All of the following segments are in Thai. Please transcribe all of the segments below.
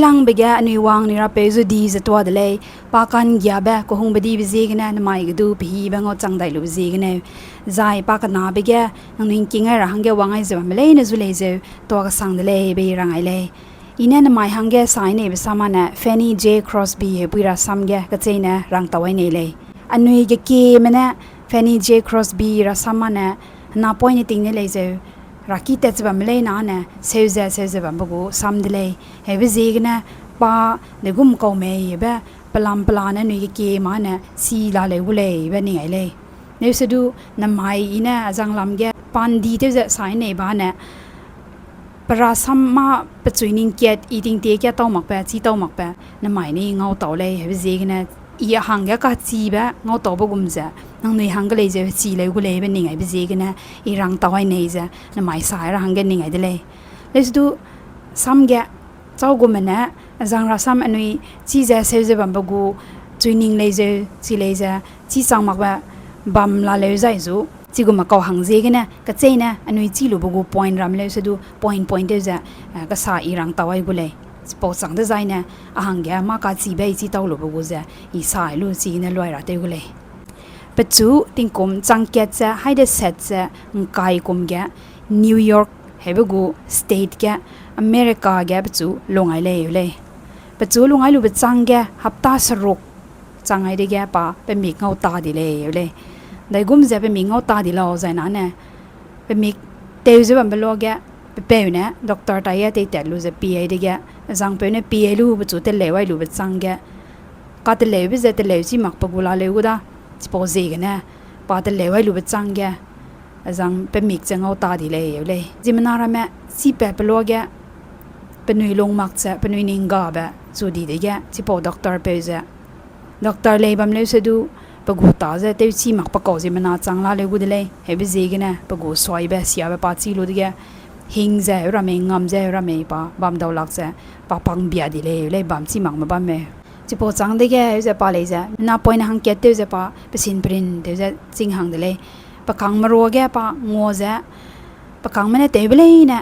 ลังเบกอันนี้วางนี่รับไปจุดีจะตัวเดเลยปากันยาเบะก็คงบดีไปซีกันนะนายก็ดูไปฮีบังเอาจังได้รู้ซีกันนะใจปากันนาเบกนังนิ่งกิงไงรังเกวังไงจะไม่เลยนะจุเลยจะตัวก็สั่งเดเลยไปรังไงเลยอีนั่นนายหังเกสายเนี่ยไปสามันนะ Fanny J Crosby ปุยราซ้ำเกก็เจนะรังตัวไว้เนี่ยเลยอันนี้ก็เกมันนะ Fanny J Crosby ราซ้ำมันนะน่าป่วยเนี่ยติงเนี่ยเลยจะรักที่แต่จะแบบไม่เลยนะเนี่ยเซลแบบบุกซ้ำเดเลยเฮ้ยไปซีกันนะป้าเด็กกุ้มเก่าเมย์แบบปลาเนี่ยนี่ก็เกมันนะซีลาเลยวุเลยแบบนี่ไงเลยเนี่ยสุดดูน้ำไม้อีน่ะจังลำเกปันดีเท่าจะสายในบ้านเนี่ยปราศมาปัจจุบันเกียรติอีติงเตียแกเต้าหมักแปะจีเต้าหมักแปะน้ำไม้นี่เงาเต่าเลยเฮ้ยไปซีกันนะอีหังแกก็จีแบบเงาเต่าบุกุมจะนั่งในหังก็เลยจะจีเลยวุเลยแบบนี่ไงไปซีกันนะอีรังเต่าไอ้เนี่ยจะน้ำไม้สายรังกันนี่ไงเดเลยเลยสุดดูซ้ำแกเจ้ากุมันนะจังราซ้ำอันนี้จีจะเซลจะบัมบกูจุยนิ่งเลยจะจีเลยจะจีจังหมักแบบบัมลาเลยใจจูจีกุมาเกาหังเจกันนะก็เจนะอันนี้จีลูบกู point รำเลยสุดดู point เดียวจะก็สายอีรังเต่าไอ้กูเลยปอสังเดใจนะหังแกมากาจีไปจีเต้าลูบกูจะอีสายลูจีเนี่ยลอยระเตกูเลยปัจจุติงกุมจังเกตจะให้เดเซตจะงายกุมแกนิวยอร์กเฮบกูสเตทแกอเมริกาแกปัจจุลงไอเลยอยู่เลยปัจจุลงไอลูบจังแกฮับตาสรุกจังไอเด็กแกป่าเป็นมีเงาตาดีเลยอยู่เลยได้กุมจะเป็นมีเงาตาดีเราใจนั้นเนี่ยเป็นมีเตยจะเป็นเป็นโลกแกเป็นเป๋เนี่ยด็อกเตอร์ตายเตยแต่ลูจะปีไอเด็กแกจังเป็นเนี่ยปีไอลูปัจจุเตเลวไอลูเป็นจังแกก็เตเลวเป็นเตเลวที่มักปกุลาเลวก็ได้จะพอเจกันนะป่าเตเลวไอลูเป็นจังแกจังเป็นมีจังเงาตาดีเลยอยู่เลยจิมันน่ารักแม่สิเป๋เป็นโลกแกเป็นหน่วยลงมักจะเป็นหน่วยนิงกาแบบสุดดีเด็กที่พอด็อกเตอร์ไปจะด็อกเตอร์เลยบำเลยสุดดูปกูตาจะเตที่มักปะกอบจะมันน่าจังลาเลยกูเดเลยเฮ้ยไปเจกันนะปกูสวยแบบเสียแบบปาจีรู้เด็กหิงจะรามีงามจะรามีป่าบัมดาวลักจะป่าปังเบียดีเลยบัมที่มักมาบัมเมที่พอจังเด็กจะป่าเลยจะน่าปอยน่าหังเกตเดียวจะป่าเป็นสินปรินเดียวจะจริงหังเดเลยปะคังมารัวแกป่างัวจะปะคังมันเตะไปเลยนะ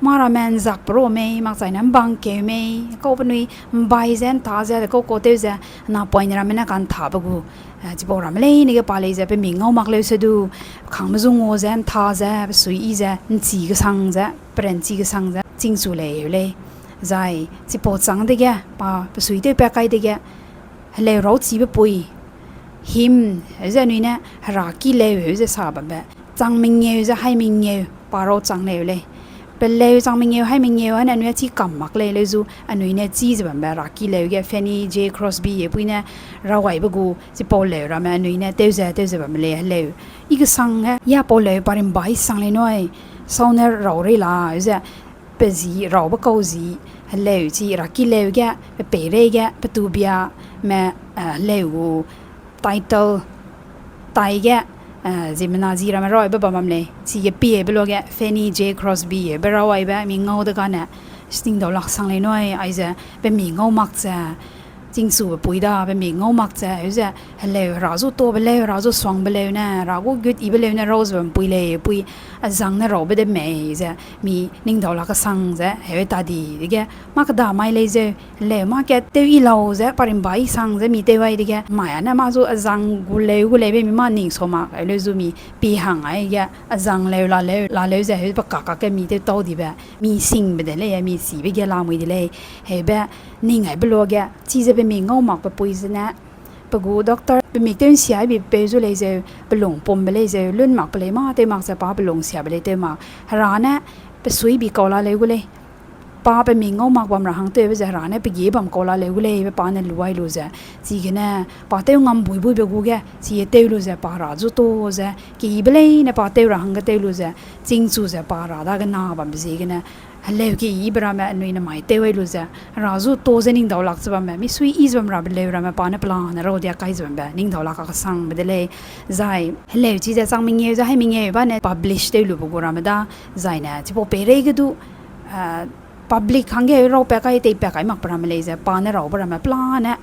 มารามันจักโปรเมย์มักใส่น้ำบังเกเมย์ก็เป็นวิใบเซนท่าเซนก็โคเตจะน่าปอยรามันนักการท่าบกูที่บอกรามันเลยนี่ก็ปาเลยจะเป็นมีเงามักเลยสุดดูขังมาซุงงัวเซนท่าจะเป็นสุยอีจะจีก็สังจะเป็นจีก็สังจะจริงสุเลยอยู่เลยใจที่ปอดสังเด็กป่าเป็นสุยเตะไปไกลเด็กเลยเราจีบปุยหิมจะนี่นะรักกี่เลวจะสาบแบบจังมิงเยจะให้มิงเยป่าเราจังเลวเลยเป็นเลวจังมิงเยให้มิงเยอันนี้ที่กำมักเลยเลยจูอันนี้เนี่ยจีจะแบบรักกี่เลวแก Fanny J Crosby ปุยเนี่ยเราไหวบกูที่ปอเลวรามันอันนี้เนี่ยเต๋อแบบเลวอีกสังยาปอเลวปาริมใบสังเลยน้อยสาวเนี่ยเราเรล่าจะเป็นจีเราบกูจีเลวจีรักกี่เลวแกเป็นเปรย์แกเป็นตูเบียแม่เลวไตเติลไตแกจิมันน่าจีรามันรอยแบบแบบเลยที่จะปีเบลล์แก Fanny J Crosby เบลล์ไว้แบบมีเงาตะกันเนี่ยสติงดาวลักสังเลยน้อยไอ้จะเป็นมีเงามักจะจริงสู่ปุยดาเป็นมีเงามักจะไอ้จะเลวราจูตัวเบลล์ราจูสว่างเบลล์นะรากูกุดอีเบลล์นะเราจะเป็นปุยเลยปุยจังเนี่ยเราไม่ได้แม่จะมีนิ่งดาวลักสังจะเฮ้ยตาดีดิแกมากระดาไม่เลยจะเลวมากแกเตยเราจะปริมใบสังจะมีเตยไว้ดิแกหมายนะมาจูจังกูเลวเป็นมีมันนิ่งสมักไอ้เลยจูมีปีหังไอ้แกจังเลวลาจะเฮ้ยปากกาแกมีเตยโตดีแบบมีสิ่งแบบเลยมีสีไปแกลามือดีเลยเฮ้ยแบบนิ่งไงเบลล์แกที่จะเป็นมีเงาหมักแบบปุยซะนะปกูด็อกเตอร์เป็นมีเต้นเสียไปเปย์จุเลยจะไปหลงปมไปเลยจะลุ่นหมักไปเลยมาเตมักจะป้าไปหลงเสียไปเลยเตมักร้านน่ะไปสวยบีเกาลาเลยกูเลยป้าเป็นมีเงาหมักบำราหังเตยไปจะร้านน่ะไปเย็บบำเกาลาเลยกูเลยไปป้าเนี่ยรวยรู้จะจีกันน่ะป้าเตยงำบุยไปกูแกจีเตยรู้จะป้าราจุโตจะกี่ไปเลยเนี่ยป้าเตยร้หังก็เตยรู้จะจริงจู่จะป้าราได้กันน่าบำจีกันน่ะเลวกี่อีบรามาอันนี้นะไม่เตยไว้รู้จะราจูโตจะนิ่งดาวลักจะแบบมีสวยอีจะแบบราเป็นเลวรามาปานปลานะเราเดียกไกจะแบบนิ่งดาวลักก็สั่งไปเลยใจเลวที่จะสั่งมิงเยจะให้มิงเยบ้านเนี่ย publish ได้รู้บุกรามาได้ใจเนี่ยที่พอเปรย์ก็ดูpublic ครั้งเดียวเราไปไกเตยไปไกมักปรามาเลยจะปานเราปรามาปลาเนี่ย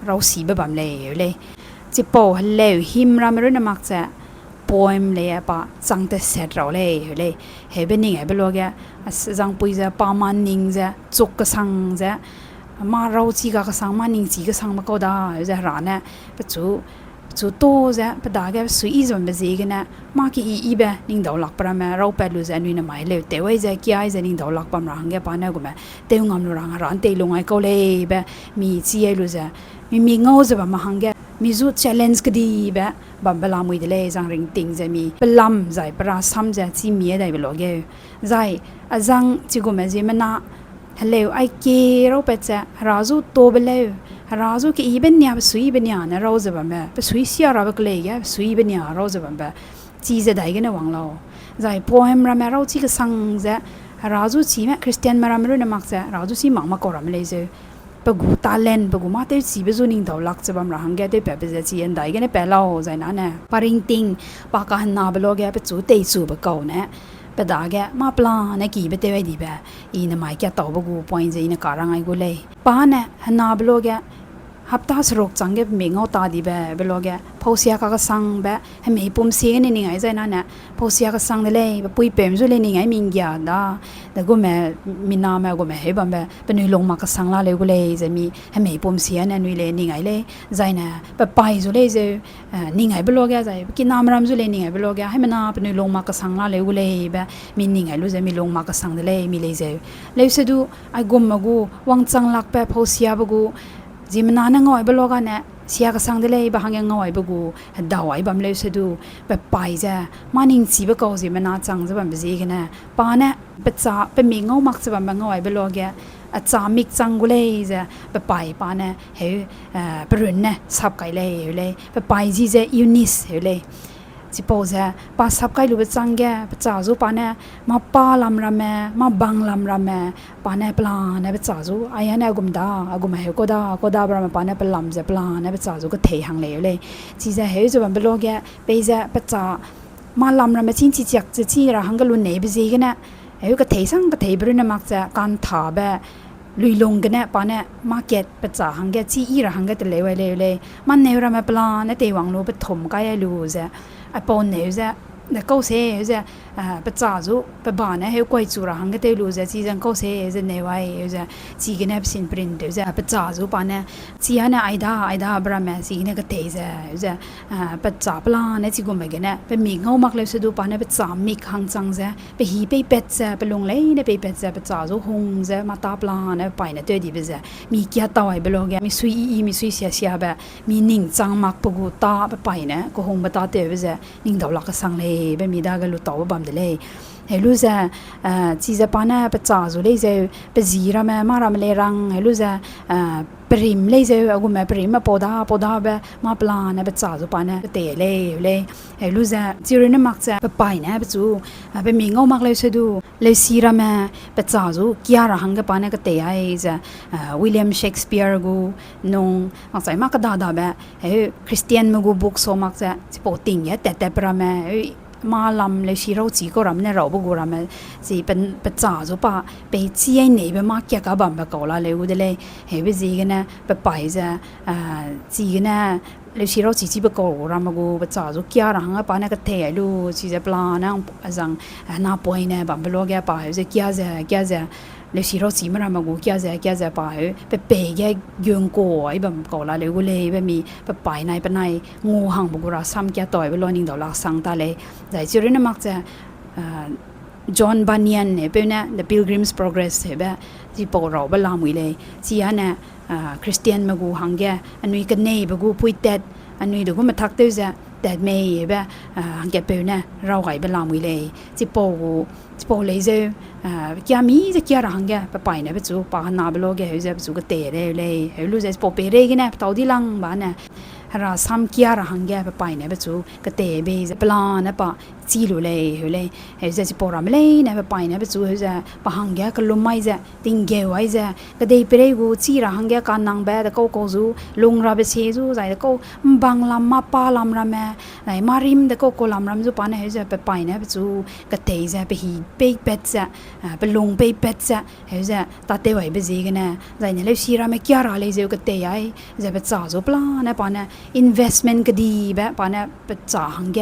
เราสีแบบเลยที่พอเลวหิมรามาเรื่องมักจะpoem เลยป่ะจังแต่เสร็จเราเลยเฮ้ยเป็นยังไงเป็นโลกจังปุยจะปามันนิงจะจุกกระสังจะ มาเราจีกะสังมานิงจีกะสังมาก็ได้จะร้านเนี่ยปะจูโตจะปะดาแกสุยจนเบซีกันนะมากี่อีเบนิงดาวหลักประมาเราเป็ดลูจะนุยนไม่เลวแต่ว่าจะกี่ไอจะนิงดาวหลักประมาณแกปานเนี่ยกูแม่เตงงามลูรังร้านเตลงไอก็เลยเบมีจีไอลูจะมีเงาจะประมาณแกมีจุด challenge ก็ดีแบบบัมเบลามุยเดเลยจังริงติงจะมีเปลำใจปราซัมจะจีมีได้เบลอเกยใจจังจิกุเมจิมันน่ะฮัลโหลไอเกเราเป็ดจะราจูโตเบลเลยราจูกี่อีเป็นเนี่ยสุยเป็นเนี่ยนะเราจะแบบแบบสุยเสียเราเกเลยแกสุยเป็นเนี่ยเราจะแบบจีจะได้กันนะวังเราใจพอเห็นเราเราจีก็สังจะราจูจีแม่คริสเตียนมาเราไม่รู้นะมักจะราจูจีมังมากกว่าเราเลยจะปะกูตาเลนปะกูมาเตจีเบจูนิงดาวลักจะบำราหังแกเตแบบจะจีอันใดกันเนี่ยเปล่าใจนั้นเนี่ยปาริงติงปากกันนาเบลอแกปะจูเตจูบะเก่าเนี่ยปะดาแกมาปลาเนี่ยกี่เบเตไว้ดีแบบอีน่ะหมายแกต่อปะกูพอยน์จะอีน่ะการังไงกูเลยปาเนี่ยหันนาเบลอแกฮับตาสรุปจังเก็บเมงเอาตาดีแบบเบลอแกพอเสียก็สังแบบให้ไม่ปุ่มเสียนี่ไงใจนั้นเนี่ยพอเสียก็สังเลยแบบปุยเปี่ยมจุเลยนี่ไงมิงยาดาแต่กูแม่มีน้ำแม่กูแม่ให้บัมแบบเป็นนุยลงมาก็สังละเลยกูเลยจะมีให้ไม่ปุ่มเสียเนี่ยนุยเลยนี่ไงเลยใจเนี่ยแบบไปจุเลยจะนี่ไงเบลอแกใจกินน้ำรำจุเลยนี่ไงเบลอแกให้มันน้ำเป็นนุยลงมาก็สังละเลยกูเลยแบบมีนี่ไงรู้จะมีลงมาก็สังเลยมีเลยจะเลยสุดดูไอ้กูมากูวังจังลักแบบพอเสียบกูจีมันน่าง่อยเบลอกันเนี่ยเสียก็สังเดเลยบางอย่างง่อยบกูดาวไอ้บัมเลยสุดดูแบบไปจะมานิ่งสีบกูจีมันน่าจังจะบัมไปจีกันนะปาเนี่ยเป็นจ่าเป็นมีง่อมักจะบัมง่อยเบลอแกอาจารย์มิกจังกูเลยจะแบบไปปาเนี่ยเฮ้ปรุนเนี่ยสับไก่เลยแบบไปจีจะยูนิสเลยจิโปจะปาสับไก่ลูกจังแกปจ่าจูปาเนี่ยมาปาลำรำแม่มาบังลำรำแม่ปาเนี่ยปลาเนี่ยปจ่าจูไอ้เนี่ยกุมดากุมเหวก็ดาบรำปาเนี่ยปลำจะปลาเนี่ยปจ่าจูก็เทหังเลยจีจะเหวจะแบบเบลอแกไปจะปจ่ามาลำรำแม่ชิ้นจีจักจะจีระหังก็ลุนเนบจีกันเนี่ยเหวก็เทสังก็เทบรุนมักจะการถาแบบลุยลงกันเนี่ยปาเนี่ยมาเก็ตปจ่าหังแกจีอีระหังก็ตะเลวเลยมันเนวรำแม่ปลาเนี่ยเตวังรู้ปฐมก็ยังรู้จะไอ้ปนเนี่ยจะเนี่ยก็เสียจะปะจ่าจูปะบ้านเนี่ยให้กวยจูระหังก็เตลูจะจีจังก็เสียจะเนี่ยไว้จะจีกันเนี่ยเป็นสินปรินเดี๋ยวจะปะจ่าจูปานเนี่ยจีเนี่ยไอ้ดาบราแม่จีเนี่ยก็เตจะปะจ่าปลาเนี่ยจีกุมไปกันเนี่ยเป็นมีเงามักเลยสุดดูปานเนี่ยปะจ่ามีขังจังจะไปหีไปเป็ดจะไปลงเลยเนี่ยไปเป็ดจะปะจ่าจูหงจะมาตาปลาเนี่ยไปเนี่ยตัวดีไปจะมีเกียร์ต่อยไปลงแกมีซุยมีซุยเสียแบบมีนิ่งจังมักปกูตาไปเนี่ยก็หงมาตาเตไปจะนิ่งดาวหลักก็สังเลยเป็นมีได้ก็รู้ต่อว่าบัมเดเลยเฮลูจะจีจะปานะปะจ่าจุเลยจะปะจีระแม่มาระมเลรังเฮลูจะปริมเลยจะอากุแม่ปริมมาปอดาแบบมาปลานะปะจ่าจุปานะเตะเลยเฮลูจะจีรเนี่ยมักจะปะไปนะปะจูเป็นมีเงามักเลยจะดูเลยซีระแม่ปะจ่าจุกี่าระหังก็ปานะก็เตะไอ้จะวิลเลียมเชคสเปียร์กูนงมักจะมากก็ดาแบบเฮคริสเตียนมกูบุกโซมักจะปอติงเนี่ยแต่ปราแม่มาลำเลยชีเราจีก็รำเนี่ยเราบุกุรำจีเป็นจ่าจุปะไปจีไอหนีไปมากเกี่ยกับบัมแบบเก่าละเลยกูเดเลยเฮ้ยไปจีกันนะไปจะจีกันนะเลยชีเราจีไปเก่ารำกูเป็นจ่าจุกี่ารังอ่ะปะเนี่ยก็เทไอลูจีจะปลาเนี่ยจังน่าป่วยเนี่ยบัมไปโลกแกปะจะกี่าจะเลยชีเราจีมันมากูกี่าจะไปไปเปย์แกยืงโก้ไอ้แบบเก่าละเลยกูเลยไปมีไปในงูหังบุกุระซ้ำแกต่อยไปรอนิ่งดอกลักสังตาเลยแต่จีเรนมักจะจอห์นบานียนเนี่ยเป็นเนี่ย The Pilgrim's Progress เห็นแบบที่ปอเราบ้านลามุยเลยจีอันเนี่ยคริสเตียนมากูหังแกอันนี้กันเนี่ยบกูพูดแต่อันนี้ดูก็มาทักเตอร์จะแต่ไม่แบบหังแกเป็นเนี่ยเราไก่บ้านลามุยเลยที่ปอเลยจะกี่มีจะกี่รังแกไปเนี่ยไปจูปาหน้าไปโลกแกเฮ้ยจะไปจูก็เตะเลยเฮ้ยรู้จะปอเปเร่กันเนี่ยตัวที่ลังบ้านเนี่ยราซ้ำกี่รังแกไปเนี่ยไปจูก็เตะไปจะปลาเนี่ยปะจีลุเลยเฮ้ยจะปอรำเลยเนี่ยไปเนี่ยไปจูเฮ้ยจะปะหังแกก็ลุ่มไม่จะติงเกวไว้จะก็เดย์ไปกูจีรังแกการนั่งแบบแต่ก็จูลงราไปเชจูใจแต่ก็บังลำมาปาลำรำแม่ไหนมาริมแต่ก็ลำรำจูปาเนี่ยเฮ้ยจะไปเนี่ยไปจูก็เตะจะไปหีไปเป็ดจะไปลงไปเป็ดจะเฮ้ยจะตัดเตะไว้ไปจีกันนะใจเนี่ยเลยชีราไม่กี่ราเลยจะก็เตะไอ้จะไปจ่าจูปลาเนี่ยปาเนี่ยinvestment ก็ดีแบบปาเนี่ยไปจ่าหังแก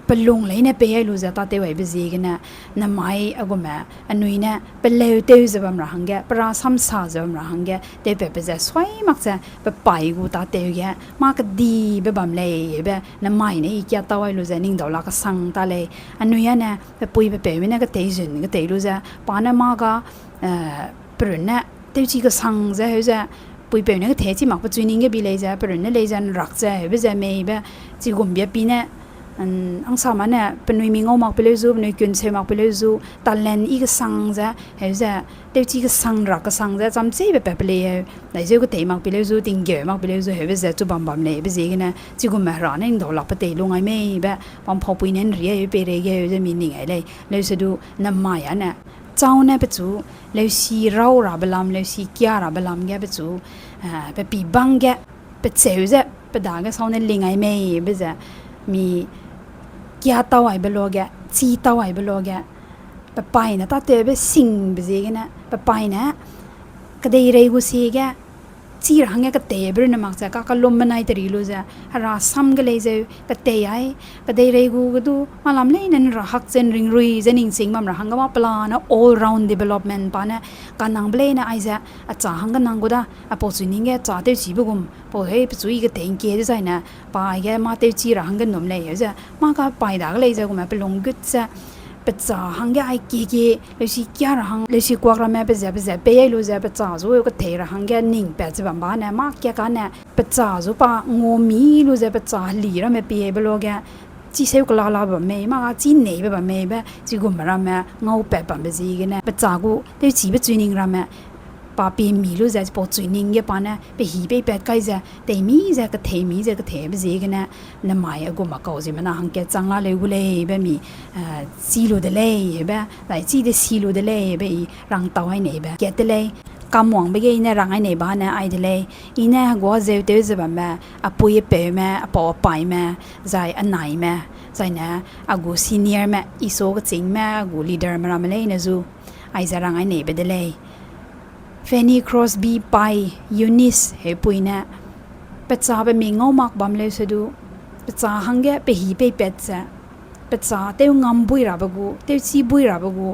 ไป ปลงเลยเนี่ยไปให้รู้จักตาเตวไอ้เบซีกันนะน้ำไม้อกุมะอันนู้นเนี่ยเป็นเลวเตวจะบำราหังแกปราซัมซาจะบำราหังแกเตวเป็นจะสวยมากจะไปไปกูตาเตวแกมากดีไปบำเลยแบบน้ำไม้เนี่ยอีกอย่างตัวไอ้รู้จักนิ่งดอกลักสังตาเลยอันนู้นเนี่ยไปปุยไปไม่เนี่ยก็เตยจนก็เตยรู้จักปานมากก็ปรุนเนี่ยเตวจีก็สังจะเฮ้ยจะปุยไปเนี่ยก็เทจิมากปัจจุบันนี้ก็บีเลยจะปรุนเนี่ยเลยจะรักจะเฮ้ยจะไม่แบบจีกุมเบียปีเนี่ยอังสามันเนี่ยเป็นหน่วยมีงอมักไปเลยจูเป็นหน่วยกุนเชมักไปเลยจูตาเลนอีกสังจะเฮ้ยจะเดี๋ยวจีก็สังรักก็สังจะจำใจแบบไปเลยไหนเจ้าก็เตะมักไปเลยจูติงเกอมักไปเลยจูเฮ้ยจะจูบัมบัมเลยไปสิกันนะจีก็มาร้านนี่ดอกหลักไปเตะลงไอ้ไม่แบบปั๊มพอปุยเนี่ยเรียไปเรียจะมีหนึ่งไงเลยเลยจะดูน้ำมาอย่างเนี่ยเจ้าเนี่ยไปจูเลยสีเราราบลำเลยสีกี้ราบลำแกไปจูไปปีบังแกไปเสียวจะไปด่าแกเขาเนี่ยลิงไอ้ไม่ไปจะมีกี้เต้าไอ้เบลล์แกจีเต้าไอ้เบลล์แกไปนะตาเตะไปสิงไปสิกันนะไปนะก็ได้เรื่องกูเสียแกจีรังแกก็เตะไปเรื่องมักจะก็ลมมันไอ้ตรีรู้จะราซ้ำก็เลยจะไปเตะไอ้ก็ได้เรื่องกูก็ดูมาลำเลยนั่นรักเจนริงรุยเจนอิงสิงมันรักก็ว่าปลานะ all round development ปะนะการนั่งเบลนะไอ้จะจ่าหังก็นั่งก็ได้พอสุนิงแกจ่าเตะจีบกุมพอเฮ้ยสุยก็เตะเกยจะนะไปแกมาเตะจีรังก็หนุ่มเลยจะมาก็ไปด่าก็เลยจะกุมไปลงกุศจะไปจ่าหังแกไอ้เกยเลยสิแกรังเลยสิกว่าเราแม่ไปจะไปยัยรู้จะไปจ่าจูก็เทรังแกนิ่งไปจะบ้านเนี่ยมากแกกันเนี่ยไปจ่าจูปะงูมีรู้จะไปจ่าหลีเราแม่ไปยัยไปโลแกจีเซลก็ลาแบบไม่มากจีเหนื่อยแบบไม่แบบจีกุมเราแม่เงาแบบแบบจีกันเนี่ยไปจ่ากูเดี๋ยวจีไปจุยนิ่งเราแม่ป้าเปียมีรู้จะพอจุยนิ่งแกป้าเนี่ยไปหีไปแบบใกล้จะแต่มีจะก็เทมีจะก็เทไปจีกันเนี่ยน้ำไม้กูมาเก่าสิมันน่าหังแกจังละเลยกูเลยแบบมีซีโร่เดเลยแบบหลายจีได้ซีโร่เดเลยแบบรังเต้าให้ไหนแบบแกเดเลยกำหวังไปแกเนี่ยรังให้ไหนบ้านเนี่ยไอเดเลยอีเนี่ยกูว่าเจ้าเดี๋ยวจะแบบแม่ปุยเป๋แม่ปอไปแม่ใจอันไหนแม่ใจนะกูซีเนียร์แม่อีโซก็จริงแม่กูลีดเดอร์มาไม่เลยนะจูไอจะรังให้ไหนไปเดเลยFanny Crosby ไป Eunice เฮปุยเนี่ยไปจ่าไปมีเงามักบำเลยสุดไปจ่าหังแกไปหีไปเป็ดจะไปจ่าเต้างำบุยราบกูเต้ชีบุยราบกู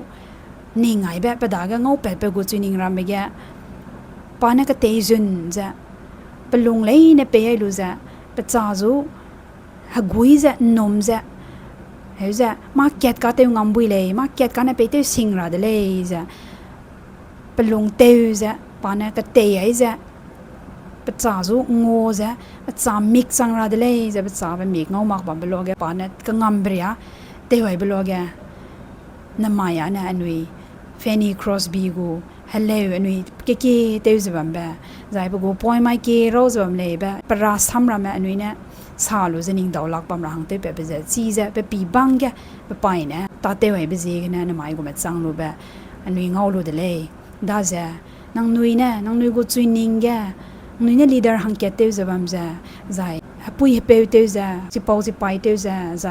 นี่ไงแบบไปด่าก็เงาเป็ดไปกูจุนิงรำไปแกปานก็เตยจุนจะไปลงเลยเนี่ยไปให้รู้จะไปจ่าจูหกุยจะนมจะเฮ้ยจะมาเก็ตก็เต้างำบุยเลยมาเก็ตก็เนี่ยไปเต้สิงราเดเลยจะไปลงเตยจะปานก็เตยไอ้จะไปจ่าจูงูจะไปจ่ามิกซังราเดเลยจะไปจ่าไปมิกเงามักบัมเบลล์แกปานก็งำเบรียเตยไว้เบลล์แกน้ำมายนะอันนี้Fanny Crosby กูฮัลโหลอันนี้เก๋ๆเตยจะบัมเบะใจพวกกูปอยไม่เก๋เราจะบัมเลยแบบปราศทำรำอันนี้เนี่ยสาลูจะนิ่งดาวลักบัมรังเตยแบบจะจีจะไปปีบังแกไปเนี่ยตาเตยไว้ไปจีกันนะน้ำมายกูมาจังรูแบบอันนี้เงาลูเดเลยได้จะนางนุยเนี่ยนางนุยกูจุยนิ่งแกนุยเนี่ยลีดเดอร์หังเกตเตยจะบัมจะใจปุยเปย์เตยจะจีเปาจีไปเตยจะใจ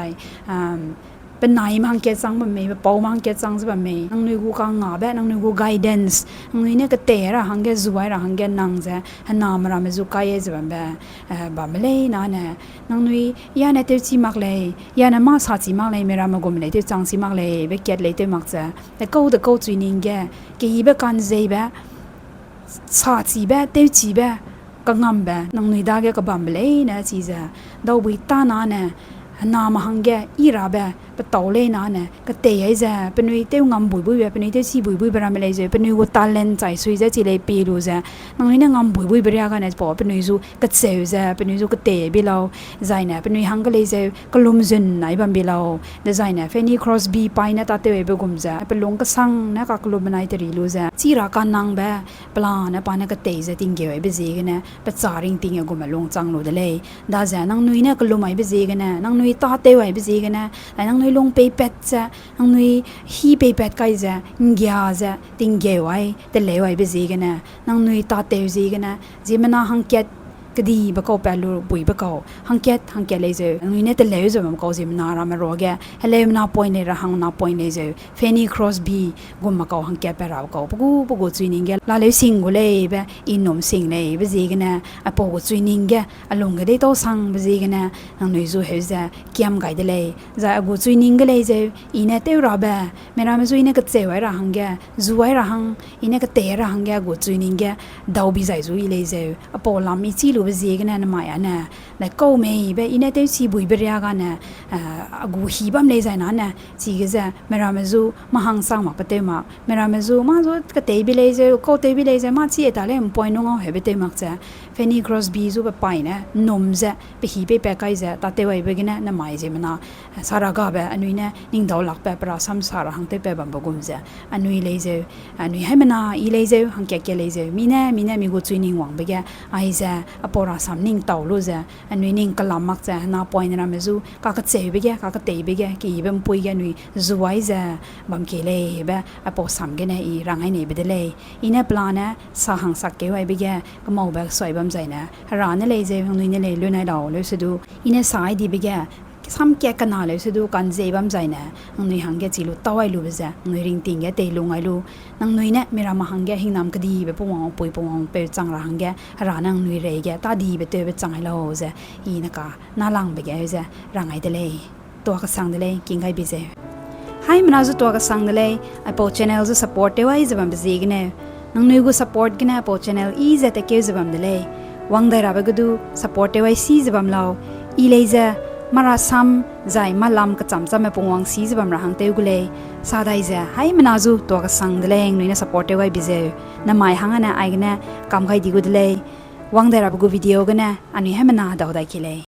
เป็นนายมังเกตซังแบบไม่เป็นเป้ามังเกตซังแบบไม่นังนุยกูกังงาแบบนังนุยกู guidance นังนุยเนี่ยก็เตะระหังเกจวยระหังเกนังจะฮันนามราเมจุกายจะแบบไม่เลยนะเนี่ยนังนุยยาเนี่ยเตจิมักเลยยาเนี่ยมาสาจิมักเลยเมื่อเรามากุมเลยเตจังจิมักเลยเบกเกตเลยเตมักจะแต่กูจะกูจุยนิ่งแกยี่เบกันใจแบบสาจิแบบเตจิแบบกังงามแบบนังนุยดาเกก็บัมเลยนะจีจะดาววิตานาเนี่ยนามหังแกอีราแบบไปต่อเลยนะเนี่ยก็เตะไอ้เจ้าเป็นวิธีงำบุยบุยแบบเป็นวิธีชีบุยบุยแบบอะไรเลยเจ้าเป็นวิธีตาเลนใจสุยเจ้าจีเลยปีรู้เจ้าน้องนี่เนี่ยงำบุยบุยแบบอะไรกันเนี่ยบอกเป็นวิธีก็เซลเจ้าเป็นวิธีก็เตะบิลเอาใจเนี่ยเป็นวิธีหังก็เลยเจ้าก็ลมจนไหนบังบิลเอาเดี๋ยวใจเนี่ยFanny Crosbyไปเนี่ยตาเตะไปกุมเจ้าเป็นลงก็สั่งเนี่ยก็ลมไหนตรีรู้เจ้าจีราการนั่งแบบปลาเนี่ยปานเนี่ยก็เตะเจ้าติงเกี่ยวไอ้เบซีกันเนี่ยเป็นจาริงติงอย่างกุมลงจังรู้เดี๋ยวเลยได้เจ้าน้องนุ้ยเนี่ยก็ลมไอ้เบซีกันเนี่ยน้องนุ้ยตาเตะไว้เบซีกันเนี่ยแต่น้องนุ้ยลงไปเป็ดจะนังนุยฮีไปเป็ดไก่จะเงียจะติงเกไว้แต่เลวไว้ไปซีกันนะนังนุยตาเตวซีกันนะจีมันน่าหังเกต กดีบะกอแปลูปุยบะกอฮังเกตเลยเจอนุยเนตเลวจะมันก็จิมนารามาโรแกเฮเลมนาปอยเนระหังนาปอยเนเจอเฟนี่ครอสบีกุมมะกอฮังเกตเปราวกอปกูจุยนิงเกลาเลสิงกุเลยเบอินนมสิงเลยเบจีกันนะอะปกูจุยนิงเกอลงกะได้โตสังเบจีกันนะนังนุยจูเฮซะเกียมไกเดเลยจะกูจุยนิงเกเลยเจออีเนเตราเบเมรามาจุยเนกะเจไว้ระหังเกจูไว้ระหังอีเนกะเตระหังเกกูจุยนิงเกดาวบิไซจูอีเลยเจออะปอลามีจีลูเบจีกันนะนมายอะนะและก็เมย์เบอีเนเตซีบุยเบรียกันนะกูฮีบัมเลยใจนั้นนะจีกะจะเมรามาจูมาหังสังมาปะเตมาเมรามาจูมาจูกะเตบิเลยเจอก็เตบิเลยเจมาจีเอตาเลมปอยนงเอาเฮเบเตมักจะเฟนี่ครอสบีจูเปไปนะนมจะไปฮีไปแปะไกจะตาเตไว้เบกันนะนมายเจมนะสารากาเบอันนี้นะนิ่งดาวหลักเปะปราซัมสารหังเตเปะบัมบกุมจะอันนี้เลยเจอันนี้ให้มันนะอีเลยเจหังเกะเลยเจมีนะมีกูจุยนิ่งหวังเบกะไอจะอปอราซัมนิ่งเต่าลูจะอันนี้นิ่งกะลามักจะนาปอยนะมาจูกากะเจเบกะกากะเตเบกะกีเบมปุยกะนุยจูไว้จะบัมเกเลยเบะอปอซัมกันนะอีรังให้เนเบเดเลยอีเนี่ยปลานะสาหังสักเกไว้เบกะก็มองแบบสวยบัมใจนะร้านนี่เลยเจหังนุยนี่เลยลุนายดาวเลยสุดอีเนี่ยสายดีเบกะซ้ำแกกันนาเลยสุดกันเจ็บบัมใจนะนังนุยหังแกจิลุต้าไว้ลูเบจะนุยริงติงแกเตลุงไอลูนังนุยเนี่ยมีรามาหังแกหิงน้ำคดีเบปงวงปุยปงวงเปจังราหังแกร้านนังนุยเรแกตาดีเบเตเบจังไอโลจะอีนักน่าลังเบแกจะรังไอเดเลยตัวกระสังเดเลยกินไก่เบจะให้มันเอาตัวกระสังเดเลยไอโปชแนลจะสปอร์ตเดไว้จะบัมเบซีกันเนี่ยนังนุยกูสปอร์ตกันนะโปชแนลอีจะตะเกียจะบัมเดเลยวังได้รับก็ดูสปอร์ตเดไว้ซีจะบัมเราอีเลยจะมาราซัมใจมาลำกระจำจำไม่ปงวังซีจะบัมราหังเตวกุเลยซาได้จะให้มันเอาตัวกระสังเดเลยนุยนะสปอร์ตเดไว้เบจะน้ำหมายหังอันนั้นไอ้กันนะกำไก่ดีกุเดเลยวังได้รับกูวิดีโอกันนะอันนี้ให้มันน่าดาวได้กี่เลย